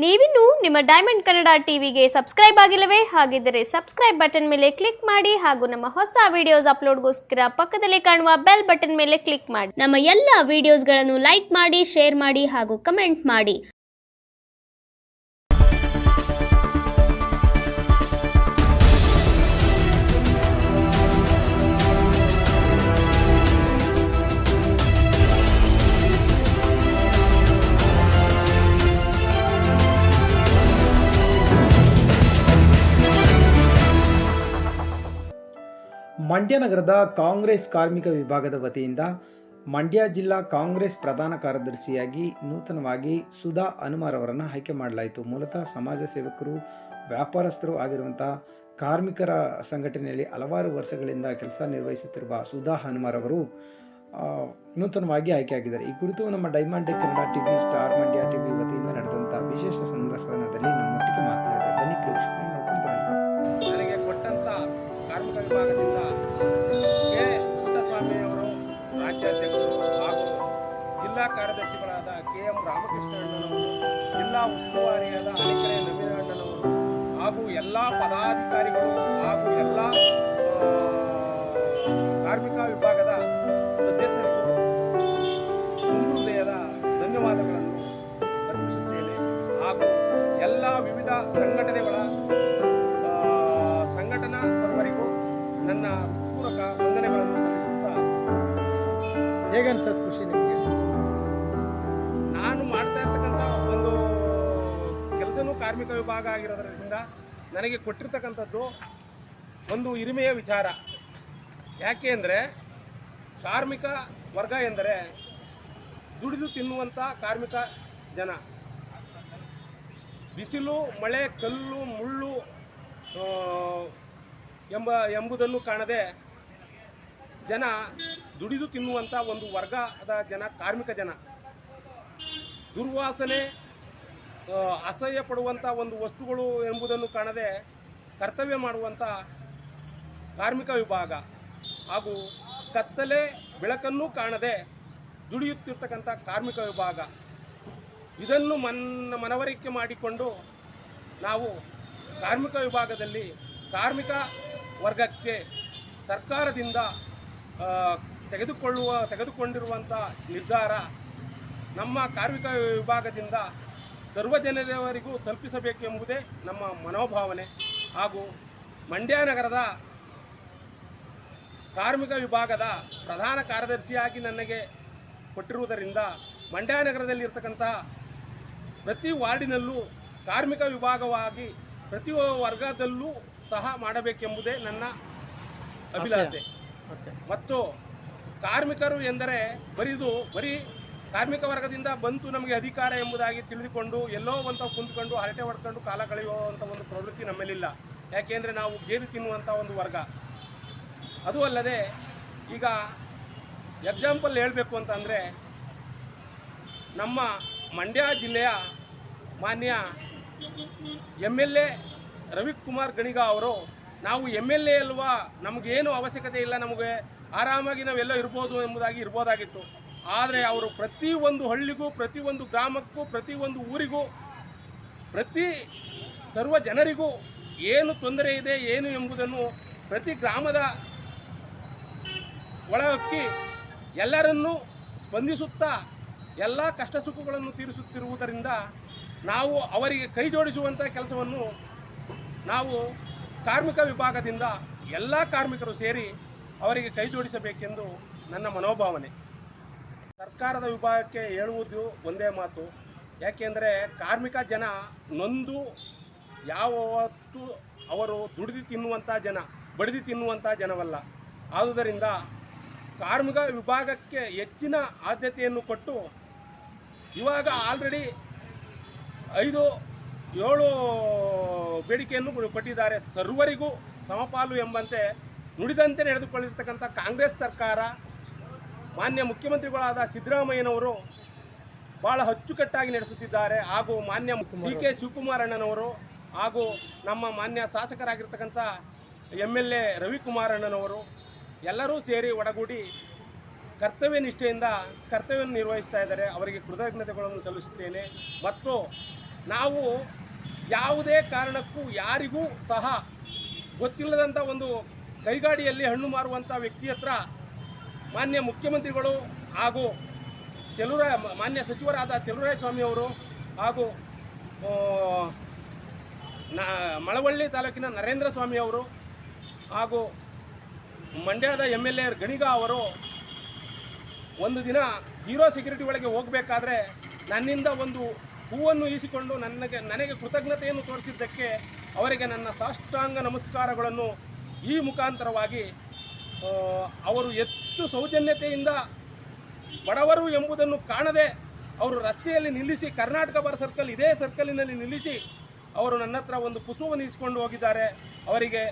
ನೀವಿನ್ನು ನಿಮ್ಮ ಡೈಮಂಡ್ ಕನ್ನಡ ಟಿವಿಗೆ ಸಬ್ಸ್ಕ್ರೈಬ್ ಆಗಿಲ್ಲವೇ? ಹಾಗಿದ್ದರೆ ಸಬ್ಸ್ಕ್ರೈಬ್ ಬಟನ್ ಮೇಲೆ ಕ್ಲಿಕ್ ಮಾಡಿ ಹಾಗೂ ನಮ್ಮ ಹೊಸ ವಿಡಿಯೋಸ್ ಅಪ್ಲೋಡ್ಗೋಸ್ಕರ ಪಕ್ಕದಲ್ಲಿ ಕಾಣುವ ಬೆಲ್ ಬಟನ್ ಮೇಲೆ ಕ್ಲಿಕ್ ಮಾಡಿ. ನಮ್ಮ ಎಲ್ಲ ವಿಡಿಯೋಸ್ಗಳನ್ನು ಲೈಕ್ ಮಾಡಿ, ಶೇರ್ ಮಾಡಿ ಹಾಗೂ ಕಮೆಂಟ್ ಮಾಡಿ. ಮಂಡ್ಯ ನಗರದ ಕಾಂಗ್ರೆಸ್ ಕಾರ್ಮಿಕ ವಿಭಾಗದ ವತಿಯಿಂದ ಮಂಡ್ಯ ಜಿಲ್ಲಾ ಕಾಂಗ್ರೆಸ್ ಪ್ರಧಾನ ಕಾರ್ಯದರ್ಶಿಯಾಗಿ ನೂತನವಾಗಿ ಸುಧಾ ಹನುಮಾರ್ ಅವರನ್ನು ಆಯ್ಕೆ ಮಾಡಲಾಯಿತು. ಮೂಲತಃ ಸಮಾಜ ಸೇವಕರು, ವ್ಯಾಪಾರಸ್ಥರು ಆಗಿರುವಂತಹ ಕಾರ್ಮಿಕರ ಸಂಘಟನೆಯಲ್ಲಿ ಹಲವಾರು ವರ್ಷಗಳಿಂದ ಕೆಲಸ ನಿರ್ವಹಿಸುತ್ತಿರುವ ಸುಧಾ ಹನುಮಾರ್ ಅವರು ನೂತನವಾಗಿ ಆಯ್ಕೆಯಾಗಿದ್ದಾರೆ. ಈ ಕುರಿತು ನಮ್ಮ diamond Kannada TV, star Mandya TV ವತಿಯಿಂದ ನಡೆದಂಥ ವಿಶೇಷ ಸಂದರ್ಶನದಲ್ಲಿ ನಮ್ಮೊಟ್ಟಿಗೆ ಮಾತನಾಡಿದ್ದಾರೆ. ಬನ್ನಿ ಪ್ರೇಕ್ಷಕರು ನೋಡ್ಕೊಂಡು ಬರೋಣ. ನನಗೆ ಕೊಟ್ಟಂತ ಕಾರ್ಮಿಕ ವಿಭಾಗದಿಂದ ಕೆ ಪುಟ್ಟಸ್ವಾಮಿ ಅವರು ರಾಜ್ಯಾಧ್ಯಕ್ಷರು ಹಾಗೂ ಜಿಲ್ಲಾ ಕಾರ್ಯದರ್ಶಿಗಳಾದ KM ರಾಮಕೃಷ್ಣ ಅಣ್ಣನವರು, ಜಿಲ್ಲಾ ಉಸ್ತುವಾರಿಯಾದ ಅಣಿಕೆರೆ ನವೀನ ಅಣ್ಣನವರು ಹಾಗೂ ಎಲ್ಲ ಪದಾಧಿಕಾರಿಗಳು ಹಾಗೂ ಎಲ್ಲ ಕಾರ್ಮಿಕ ವಿಭಾಗದ ಸದಸ್ಯರಿಗೂ ತುಂಬು ಹೃದಯದ ಧನ್ಯವಾದಗಳನ್ನು ಅರ್ಪಿಸುತ್ತೇನೆ. ಹಾಗೂ ಎಲ್ಲ ವಿವಿಧ ಸಂಘಟನೆಗಳ ಸಂಘಟನಾ ಪರವರಿಗೂ ನನ್ನ ಪೂರಕ ವಂದನೆಗಳನ್ನು ಸಲ್ಲಿಸುತ್ತಾ, ಹೇಗನ್ಸತ್ ಖುಷಿ ನಿಮಗೆ? ನಾನು ಮಾಡ್ತಾ ಇರ್ತಕ್ಕಂಥ ಒಂದು ಕೆಲಸನೂ ಕಾರ್ಮಿಕ ವಿಭಾಗ ಆಗಿರೋದ್ರಿಂದ ನನಗೆ ಕೊಟ್ಟಿರ್ತಕ್ಕಂಥದ್ದು ಒಂದು ಹಿರಿಮೆಯ ವಿಚಾರ. ಯಾಕೆ ಅಂದರೆ ಕಾರ್ಮಿಕ ವರ್ಗ ಎಂದರೆ ದುಡಿದು ತಿನ್ನುವಂಥ ಕಾರ್ಮಿಕ ಜನ. ಬಿಸಿಲು, ಮಳೆ, ಕಲ್ಲು, ಮುಳ್ಳು ಎಂಬುದನ್ನು ಕಾಣದೆ ಜನ ದುಡಿದು ತಿನ್ನುವಂಥ ಒಂದು ವರ್ಗದ ಜನ ಕಾರ್ಮಿಕ ಜನ. ದುರ್ವಾಸನೆ, ಅಸಹ್ಯ ಪಡುವಂಥ ಒಂದು ವಸ್ತುಗಳು ಎಂಬುದನ್ನು ಕಾಣದೆ ಕರ್ತವ್ಯ ಮಾಡುವಂಥ ಕಾರ್ಮಿಕ ವಿಭಾಗ ಹಾಗೂ ಕತ್ತಲೆ ಬೆಳಕನ್ನು ಕಾಣದೆ ದುಡಿಯುತ್ತಿರ್ತಕ್ಕಂಥ ಕಾರ್ಮಿಕ ವಿಭಾಗ. ಇದನ್ನು ಮನವರಿಕೆ ಮಾಡಿಕೊಂಡು ನಾವು ಕಾರ್ಮಿಕ ವಿಭಾಗದಲ್ಲಿ ಕಾರ್ಮಿಕ ವರ್ಗಕ್ಕೆ ಸರ್ಕಾರದಿಂದ ತೆಗೆದುಕೊಂಡಿರುವಂಥ ನಿರ್ಧಾರ ನಮ್ಮ ಕಾರ್ಮಿಕ ವಿಭಾಗದಿಂದ ಸರ್ವ ಜನರವರಿಗೂ ತಲುಪಿಸಬೇಕು ಎಂಬುದೇ ನಮ್ಮ ಮನೋಭಾವನೆ. ಹಾಗೂ ಮಂಡ್ಯ ನಗರದ ಕಾರ್ಮಿಕ ವಿಭಾಗದ ಪ್ರಧಾನ ಕಾರ್ಯದರ್ಶಿಯಾಗಿ ನನಗೆ ಕೊಟ್ಟಿರುವುದರಿಂದ ಮಂಡ್ಯ ನಗರದಲ್ಲಿರ್ತಕ್ಕಂತಹ ಪ್ರತಿ ವಾರ್ಡಿನಲ್ಲೂ ಕಾರ್ಮಿಕ ವಿಭಾಗವಾಗಿ ಪ್ರತಿ ವರ್ಗದಲ್ಲೂ ಸಹ ಮಾಡಬೇಕೆಂಬುದೇ ನನ್ನ ಅಭಿಲಾಷೆ. ಮತ್ತು ಕಾರ್ಮಿಕರು ಎಂದರೆ ಬರೀ ಕಾರ್ಮಿಕ ವರ್ಗದಿಂದ ಬಂತು ನಮಗೆ ಅಧಿಕಾರ ಎಂಬುದಾಗಿ ತಿಳಿದುಕೊಂಡು ಎಲ್ಲೋ ಅಂತ ಕುಂತ್ಕೊಂಡು ಹರಟೆ ಹೊಡ್ಕೊಂಡು ಕಾಲ ಕಳೆಯುವಂಥ ಒಂದು ಪ್ರವೃತ್ತಿ ನಮ್ಮಲ್ಲಿಲ್ಲ. ಯಾಕೆಂದರೆ ನಾವು ಗೇರು ತಿನ್ನುವಂಥ ಒಂದು ವರ್ಗ. ಅದು ಅಲ್ಲದೆ ಈಗ ಎಕ್ಸಾಂಪಲ್ ಹೇಳಬೇಕು ಅಂತಂದರೆ, ನಮ್ಮ ಮಂಡ್ಯ ಜಿಲ್ಲೆಯ ಮಾನ್ಯ MLA ರವಿಕುಮಾರ್ ಗಣಿಗ ಅವರು, ನಾವು MLA ಅಲ್ವಾ, ನಮಗೇನು ಅವಶ್ಯಕತೆ ಇಲ್ಲ, ನಮಗೆ ಆರಾಮಾಗಿ ನಾವೆಲ್ಲ ಇರ್ಬೋದಾಗಿತ್ತು. ಆದರೆ ಅವರು ಪ್ರತಿಯೊಂದು ಹಳ್ಳಿಗೂ, ಪ್ರತಿಯೊಂದು ಗ್ರಾಮಕ್ಕೂ, ಪ್ರತಿಯೊಂದು ಊರಿಗೂ, ಪ್ರತಿ ಸರ್ವ ಜನರಿಗೂ ಏನು ತೊಂದರೆ ಇದೆ ಏನು ಎಂಬುದನ್ನು ಪ್ರತಿ ಗ್ರಾಮದ ಒಳಹೊಕ್ಕಿ ಎಲ್ಲರನ್ನೂ ಸ್ಪಂದಿಸುತ್ತಾ ಎಲ್ಲ ಕಷ್ಟ ಸುಖಗಳನ್ನು ತೀರಿಸುತ್ತಿರುವುದರಿಂದ ನಾವು ಅವರಿಗೆ ಕೈ ಜೋಡಿಸುವಂಥ ಕೆಲಸವನ್ನು ನಾವು ಕಾರ್ಮಿಕ ವಿಭಾಗದಿಂದ ಎಲ್ಲ ಕಾರ್ಮಿಕರು ಸೇರಿ ಅವರಿಗೆ ಕೈ ಜೋಡಿಸಬೇಕೆಂದು ನನ್ನ ಮನೋಭಾವನೆ. ಸರ್ಕಾರದ ವಿಭಾಗಕ್ಕೆ ಹೇಳುವುದು ಒಂದೇ ಮಾತು. ಯಾಕೆಂದರೆ ಕಾರ್ಮಿಕ ಜನ ನೊಂದು ಯಾವತ್ತೂ ಅವರು ದುಡಿದು ತಿನ್ನುವಂಥ ಜನ, ಬಡಿದು ತಿನ್ನುವಂಥ ಜನವಲ್ಲ. ಆದುದರಿಂದ ಕಾರ್ಮಿಕ ವಿಭಾಗಕ್ಕೆ ಹೆಚ್ಚಿನ ಆದ್ಯತೆಯನ್ನು ಕೊಟ್ಟು, ಇವಾಗ ಆಲ್ರೆಡಿ 5-7 ಬೇಡಿಕೆಯನ್ನು ಕೊಟ್ಟಿದ್ದಾರೆ. ಸರ್ವರಿಗೂ ಸಮಪಾಲು ಎಂಬಂತೆ ನುಡಿದಂತೆ ನಡೆದುಕೊಳ್ಳಿರ್ತಕ್ಕಂಥ ಕಾಂಗ್ರೆಸ್ ಸರ್ಕಾರ, ಮಾನ್ಯ ಮುಖ್ಯಮಂತ್ರಿಗಳಾದ ಸಿದ್ದರಾಮಯ್ಯನವರು ಭಾಳ ಅಚ್ಚುಕಟ್ಟಾಗಿ ನಡೆಸುತ್ತಿದ್ದಾರೆ. ಹಾಗೂ ಮಾನ್ಯ DK ಶಿವಕುಮಾರ್ ಅಣ್ಣನವರು ಹಾಗೂ ನಮ್ಮ ಮಾನ್ಯ ಶಾಸಕರಾಗಿರ್ತಕ್ಕಂಥ MLA ರವಿಕುಮಾರ್ ಅಣ್ಣನವರು ಎಲ್ಲರೂ ಸೇರಿ ಒಡಗೂಡಿ ಕರ್ತವ್ಯ ನಿಷ್ಠೆಯಿಂದ ಕರ್ತವ್ಯವನ್ನು ನಿರ್ವಹಿಸ್ತಾ ಇದ್ದಾರೆ. ಅವರಿಗೆ ಕೃತಜ್ಞತೆಗಳನ್ನು ಸಲ್ಲಿಸುತ್ತೇನೆ. ಮತ್ತು ನಾವು ಯಾವುದೇ ಕಾರಣಕ್ಕೂ ಯಾರಿಗೂ ಸಹ ಗೊತ್ತಿಲ್ಲದಂಥ ಒಂದು ಕೈಗಾಡಿಯಲ್ಲಿ ಹಣ್ಣು ಮಾರುವಂಥ ವ್ಯಕ್ತಿ ಹತ್ರ ಮಾನ್ಯ ಮುಖ್ಯಮಂತ್ರಿಗಳು ಹಾಗೂ ಮಾನ್ಯ ಸಚಿವರಾದ ಚಲುವರಾಯಸ್ವಾಮಿಯವರು ಹಾಗೂ ಮಳವಳ್ಳಿ ತಾಲೂಕಿನ ನರೇಂದ್ರ ಸ್ವಾಮಿ ಅವರು ಹಾಗೂ ಮಂಡ್ಯದ MLA ಗಣಿಗ ಅವರು ಒಂದು ದಿನ ಜೀರೋ ಸೆಕ್ಯೂರಿಟಿ ಒಳಗೆ ಹೋಗಬೇಕಾದ್ರೆ ನನ್ನಿಂದ ಒಂದು ಹೂವನ್ನು ಈಸಿಕೊಂಡು ನನಗೆ ಕೃತಜ್ಞತೆಯನ್ನು ತೋರಿಸಿದ್ದಕ್ಕೆ ಅವರಿಗೆ ನನ್ನ ಸಾಷ್ಟಾಂಗ ನಮಸ್ಕಾರಗಳನ್ನು ಈ ಮುಖಾಂತರವಾಗಿ ಅವರು ಎಷ್ಟು ಸೌಜನ್ಯತೆಯಿಂದ ಬಡವರು ಎಂಬುದನ್ನು ಕಾಣದೆ ಅವರು ರಸ್ತೆಯಲ್ಲಿ ನಿಲ್ಲಿಸಿ ಕರ್ನಾಟಕ ಬಾರ್ ಸರ್ಕಲ್ ಇದೇ ಸರ್ಕಲಿನಲ್ಲಿ ನಿಲ್ಲಿಸಿ ಅವರು ನನ್ನ ಹತ್ರ ಒಂದು ಪುಷ್ಪವನ್ನು ಇಸ್ಕೊಂಡು ಹೋಗಿದ್ದಾರೆ. ಅವರಿಗೆ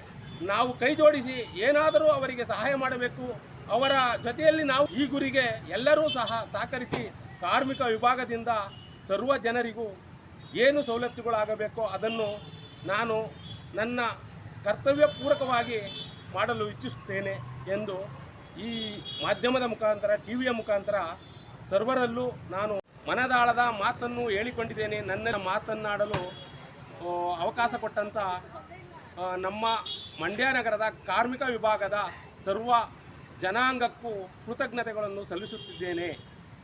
ನಾವು ಕೈ ಜೋಡಿಸಿ ಏನಾದರೂ ಅವರಿಗೆ ಸಹಾಯ ಮಾಡಬೇಕು. ಅವರ ಜೊತೆಯಲ್ಲಿ ನಾವು ಈ ಗುರಿಗೆ ಎಲ್ಲರೂ ಸಹ ಸಹಕರಿಸಿ ಕಾರ್ಮಿಕ ವಿಭಾಗದಿಂದ ಸರ್ವ ಜನರಿಗೂ ಏನು ಸವಲತ್ತುಗಳಾಗಬೇಕೋ ಅದನ್ನು ನಾನು ನನ್ನ ಕರ್ತವ್ಯ ಪೂರ್ವಕವಾಗಿ ಮಾಡಲು ಇಚ್ಛಿಸುತ್ತೇನೆ ಎಂದು ಈ ಮಾಧ್ಯಮದ ಮುಖಾಂತರ ಟಿವಿಯ ಮುಖಾಂತರ ಸರ್ವರಲ್ಲೂ ನಾನು ಮನದಾಳದ ಮಾತನ್ನು ಹೇಳಿಕೊಂಡಿದ್ದೇನೆ. ನನ್ನ ಮಾತನ್ನಾಡಲು ಅವಕಾಶ ಕೊಟ್ಟಂಥ ನಮ್ಮ ಮಂಡ್ಯ ನಗರದ ಕಾರ್ಮಿಕ ವಿಭಾಗದ ಸರ್ವ ಜನಾಂಗಕ್ಕೂ ಕೃತಜ್ಞತೆಗಳನ್ನು ಸಲ್ಲಿಸುತ್ತಿದ್ದೇನೆ.